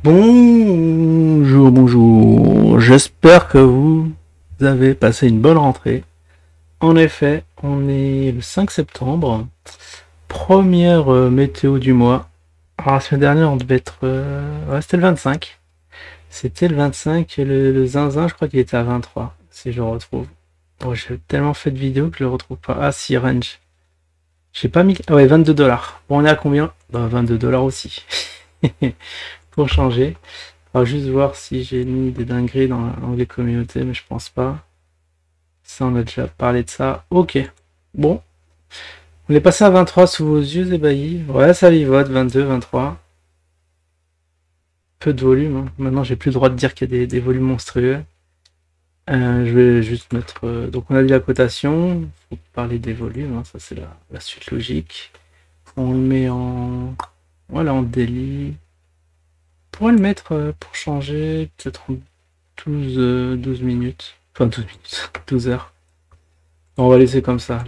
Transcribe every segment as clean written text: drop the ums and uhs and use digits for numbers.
Bonjour, bonjour. J'espère que vous avez passé une bonne rentrée. En effet, on est le 5 septembre, première météo du mois. Alors, la semaine dernière, on devait être... ouais, c'était le 25. C'était le 25 et le zinzin, je crois qu'il était à 23, si je le retrouve. Oh, j'ai tellement fait de vidéos que je le retrouve pas. Ah si, range. J'ai pas mis... Ah ouais, 22 $. Bon, on est à combien? Bah, 22 $ aussi. Pour changer. On va juste voir si j'ai mis des dingueries dans l'onglet communauté, mais je pense pas. Ça, on a déjà parlé de ça. Ok. Bon. On est passé à 23 sous vos yeux ébahis. Ouais, ça vivote. 22, 23. Peu de volume, hein. Maintenant, j'ai plus le droit de dire qu'il y a des volumes monstrueux. Je vais juste mettre... donc, on a dit la cotation. Faut parler des volumes, hein. Ça, c'est la suite logique. On le met en... Voilà, en daily. On pourrait le mettre pour changer, peut-être en 12 minutes. Enfin, 12 minutes. 12 heures. On va laisser comme ça.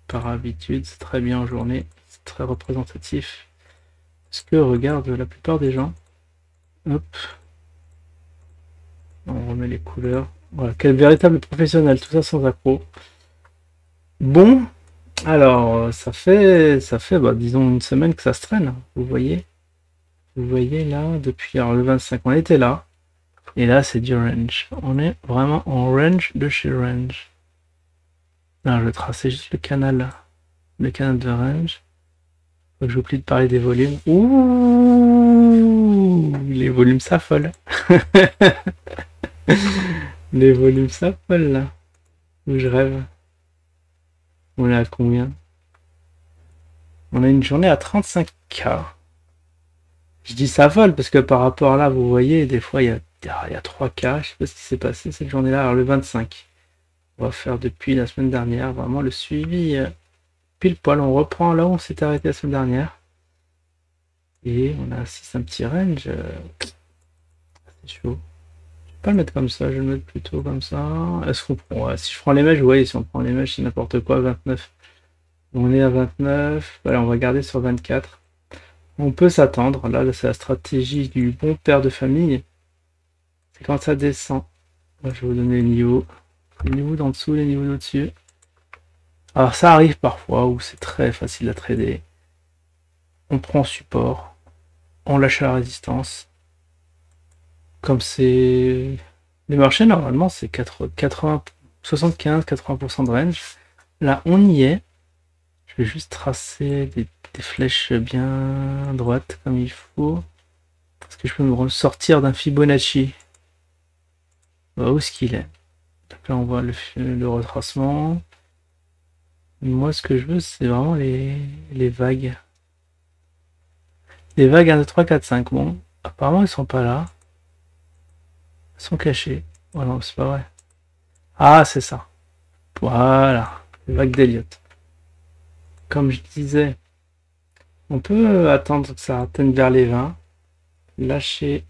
Par habitude, c'est très bien en journée. C'est très représentatif. Ce que regardent la plupart des gens. Hop. On remet les couleurs. Voilà, quel véritable professionnel. Tout ça sans accro. Bon. Alors, ça fait bah, disons une semaine que ça se traîne. Vous voyez? Vous voyez là, depuis alors, le 25, on était là. Et là, c'est du range. On est vraiment en range de chez range. Là, je vais tracer juste le canal de range. Faut que j'oublie de parler des volumes. Ouh, les volumes s'affolent. Les volumes s'affolent là. Où je rêve. On est à combien? On a une journée à 35K. Je dis ça vole parce que par rapport là, vous voyez, des fois il y a 3K. Je sais pas ce qui s'est passé cette journée-là. Alors le 25. On va faire depuis la semaine dernière vraiment le suivi pile poil. On reprend là où on s'est arrêté la semaine dernière. Et on a 6 un petit range. C'est chaud. Je vais pas le mettre comme ça, je vais le mettre plutôt comme ça. Est-ce qu'on prend... ouais, si je prends les mèches, vous voyez, si on prend les mèches, c'est n'importe quoi, 29. On est à 29. Voilà, on va garder sur 24. On peut s'attendre. Là, c'est la stratégie du bon père de famille. C'est quand ça descend. Moi, je vais vous donner les niveaux. Les niveaux d'en dessous, les niveaux d'au-dessus. Alors, ça arrive parfois où c'est très facile à trader. On prend support. On lâche la résistance. Comme c'est... Les marchés, normalement, c'est 80, 75-80% de range. Là, on y est. Je vais juste tracer des flèches bien droites, comme il faut. Est-ce que je peux me ressortir d'un Fibonacci? Où est-ce qu'il est? Donc là, on voit le retracement. Moi, ce que je veux, c'est vraiment les vagues. Les vagues 1, 2, 3, 4, 5. Bon, apparemment, ils sont pas là. Ils sont cachés. Oh non, c'est pas vrai. Ah, c'est ça. Voilà. Les vagues d'Elliott. Comme je disais, on peut attendre que ça atteigne vers les 20. Lâcher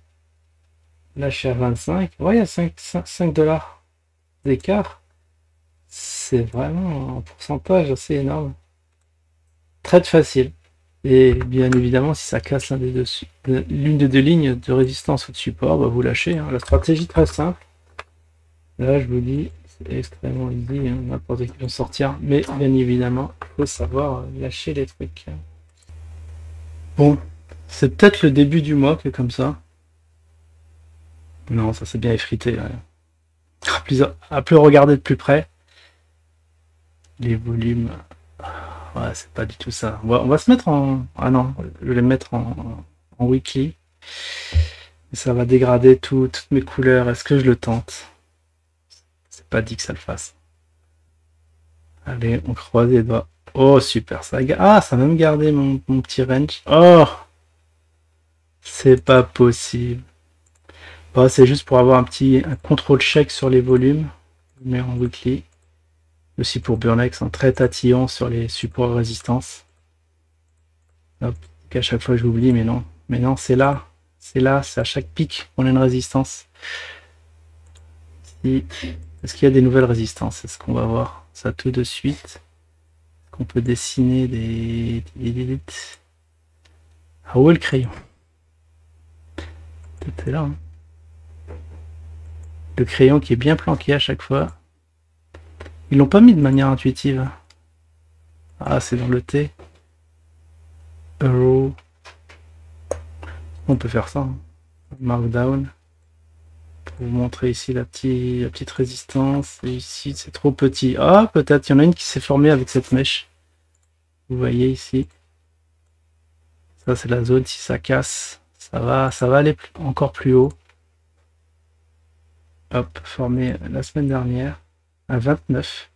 à 25. Ouais, il y a 5 $ d'écart. C'est vraiment un pourcentage assez énorme. Très facile. Et bien évidemment, si ça casse l'une des deux lignes de résistance ou de support, bah vous lâchez, hein. La stratégie très simple. Là, je vous dis, c'est extrêmement easy, hein. N'importe qui peut sortir. Mais bien évidemment, il faut savoir lâcher les trucs. Bon, c'est peut-être le début du mois que comme ça. Non, ça s'est bien effrité. Ouais. À plus regarder de plus près, les volumes, ouais, c'est pas du tout ça. On va se mettre en... Ah non, je vais les mettre en weekly. Et ça va dégrader toutes mes couleurs. Est-ce que je le tente? C'est pas dit que ça le fasse. Allez, on croise les doigts. Oh, super. Ah, ça va même garder mon petit range. Oh, c'est pas possible. Bon, c'est juste pour avoir un contrôle check sur les volumes. Je mets en weekly. Aussi pour Burnex, très tatillon sur les supports résistance. Hop, qu'à chaque fois j'oublie, mais non. Mais non, c'est là. C'est là, c'est à chaque pic qu'on a une résistance. Est-ce qu'il y a des nouvelles résistances? C'est ce qu'on va voir ça tout de suite. Est-ce qu'on peut dessiner des... Ah, où est le crayon? Tout est là. Hein. Le crayon qui est bien planqué à chaque fois. Ils l'ont pas mis de manière intuitive. Ah, c'est dans le T. Euro. On peut faire ça. Hein. Markdown. Pour vous montrer ici la petite résistance. Et ici, c'est trop petit. Ah, peut-être. Il y en a une qui s'est formée avec cette mèche. Vous voyez ici. Ça, c'est la zone. Si ça casse, ça va aller encore plus haut. Hop, formée la semaine dernière à 29.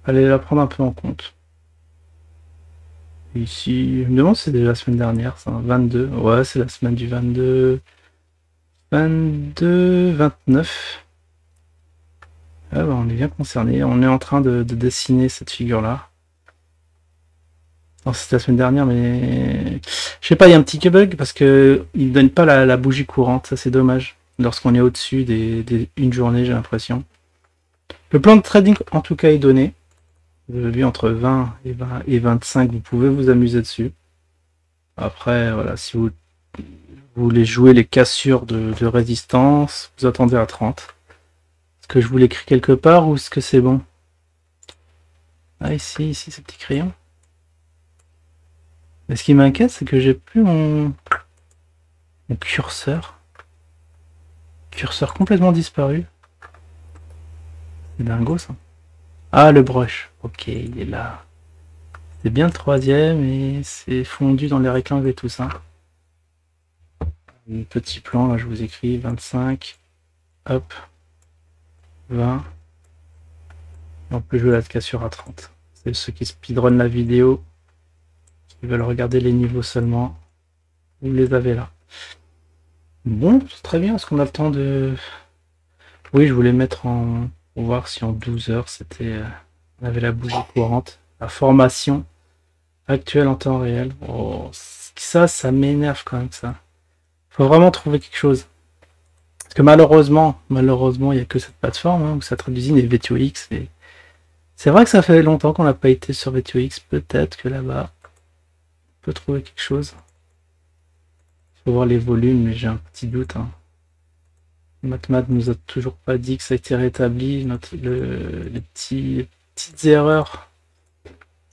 Allez la prendre un peu en compte. Ici, je me demande si c'est déjà la semaine dernière, ça, 22. Ouais, c'est la semaine du 22. 22, 29. Ah bah, on est bien concerné. On est en train de dessiner cette figure-là. C'était la semaine dernière, mais je sais pas, il y a un petit bug parce que il donne pas la bougie courante. Ça, c'est dommage. Lorsqu'on est au-dessus une journée, j'ai l'impression. Le plan de trading, en tout cas, est donné. Vous avez vu, entre 20 et 25, vous pouvez vous amuser dessus. Après, voilà, si vous voulez jouer les cassures de résistance, vous attendez à 30. Est-ce que je vous l'écris quelque part ou est-ce que c'est bon? Ah, ici, ce petit crayon. Mais ce qui m'inquiète, c'est que j'ai plus mon curseur. Curseur complètement disparu. C'est dingo, ça. Ah, le brush. Ok, il est là. C'est bien le troisième et c'est fondu dans les rectangles et tout ça. Un petit plan, là, je vous écris 25. Hop. 20. On peut jouer la cassure à 30. C'est ceux qui speedrun la vidéo, qui veulent regarder les niveaux seulement. Vous les avez là. Bon, c'est très bien. Est-ce qu'on a le temps de... Oui, je voulais mettre en... Pour voir si en 12 heures, c'était... On avait la bougie courante. La formation actuelle en temps réel. Oh, ça m'énerve quand même, ça. Faut vraiment trouver quelque chose. Parce que malheureusement, il n'y a que cette plateforme hein, où ça traduit les VTOX. Et... C'est vrai que ça fait longtemps qu'on n'a pas été sur VTOX. Peut-être que là-bas, on peut trouver quelque chose. Il faut voir les volumes, mais j'ai un petit doute. Hein. Matmat nous a toujours pas dit que ça a été rétabli. Les petites erreurs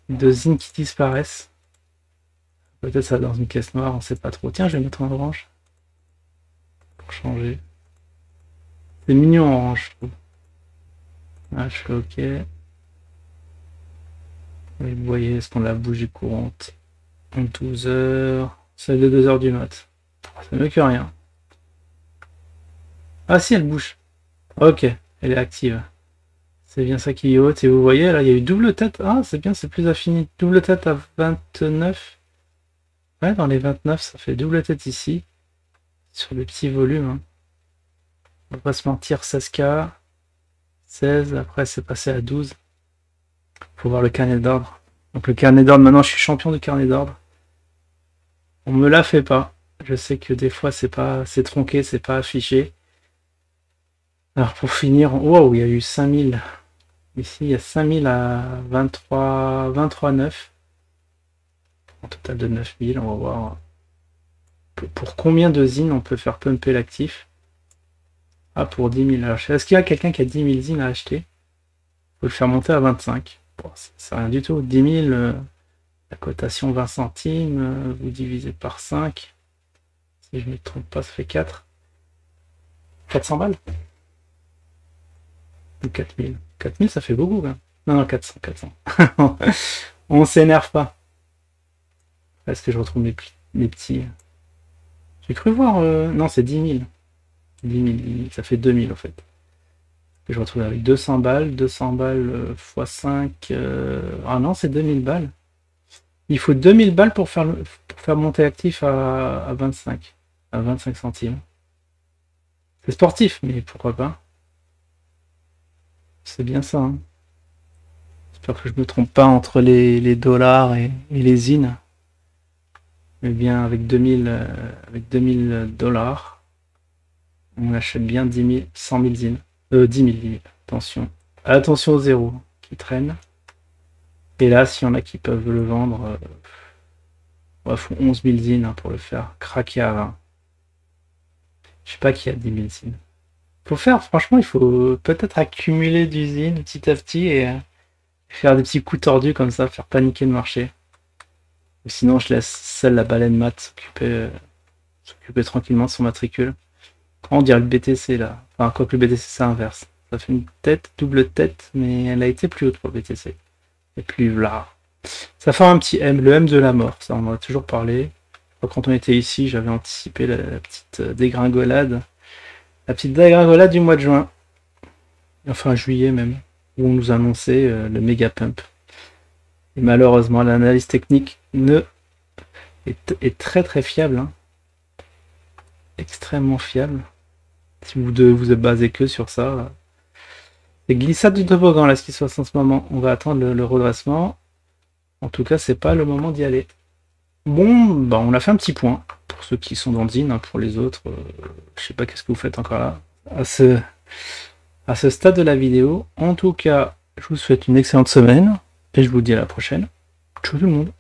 de zine qui disparaissent. Peut-être ça dans une caisse noire, on sait pas trop. Tiens, je vais mettre en orange. Pour changer. C'est mignon orange, je trouve. Ah, je fais OK. Et vous voyez, est-ce qu'on a la bougie courante en 12 heures. Celle de 2 heures du mat. C'est mieux que rien. Ah si, elle bouge. Ok, elle est active. C'est bien ça qui est haute. Et vous voyez, là, il y a eu double tête. Ah, c'est bien, c'est plus affini. Double tête à 29. Ouais, dans les 29, ça fait double tête ici. Sur des petits volumes. Hein. On va pas se mentir, 16K. 16, après c'est passé à 12. Faut voir le carnet d'ordre. Donc le carnet d'ordre, maintenant je suis champion du carnet d'ordre. On me la fait pas. Je sais que des fois c'est tronqué, c'est pas affiché. Alors pour finir, wow, il y a eu 5000. Ici, il y a 5000 à 23,9. En total de 9000, on va voir. Pour combien de zines on peut faire pumper l'actif? Ah, pour 10 000. Alors, est-ce qu'il y a quelqu'un qui a 10 000 zines à acheter? Faut le faire monter à 25. Bon, c'est rien du tout. 10 000, la cotation 20 centimes, vous divisez par 5. Si je ne me trompe pas, ça fait 4. 400 balles? Ou 4000? 4000, ça fait beaucoup, quand même. Non, non, 400, 400. On s'énerve pas. Est-ce que je retrouve mes petits... J'ai cru voir... Non, c'est 10 000. 10 000, 10 000, ça fait 2000 en fait. Je retrouve avec 200 balles, 200 balles x 5. Ah non, c'est 2000 balles. Il faut 2000 balles pour faire monter actif à 25. À 25 centimes. C'est sportif, mais pourquoi pas. C'est bien ça. Hein. J'espère que je me trompe pas entre les dollars et les zines. Mais bien avec 2000 dollars, on achète bien 10 000, 100 000 zines. 10 000, 10 000. Attention. Attention au zéro qui traîne. Et là, s'il y en a qui peuvent le vendre, il faut 11 000 zines hein, pour le faire craquer à 20. Je sais pas qui a 10 000 usines. Faut faire, franchement, il faut peut-être accumuler d'usines petit à petit et faire des petits coups tordus comme ça, faire paniquer le marché. Ou sinon, je laisse seule la baleine mat s'occuper tranquillement de son matricule. On dirait le BTC là. Enfin, quoi que le BTC c'est inverse. Ça fait une tête, double tête, mais elle a été plus haute pour le BTC. Et plus là. Ça fait un petit M, le M de la mort, ça on en a toujours parlé. Quand on était ici, j'avais anticipé la petite dégringolade. La petite dégringolade du mois de juin. Enfin juillet même. Où on nous annonçait le méga pump. Et malheureusement, l'analyse technique est très très fiable. Hein. Extrêmement fiable. Si vous vous basez que sur ça. C'est glissade du toboggan là ce qui se passe en ce moment. On va attendre le redressement. En tout cas, c'est pas le moment d'y aller. Bon, bah on a fait un petit point. Pour ceux qui sont dans le zine, hein, pour les autres, je sais pas qu'est-ce que vous faites encore là. À ce stade de la vidéo. En tout cas, je vous souhaite une excellente semaine. Et je vous dis à la prochaine. Ciao tout le monde.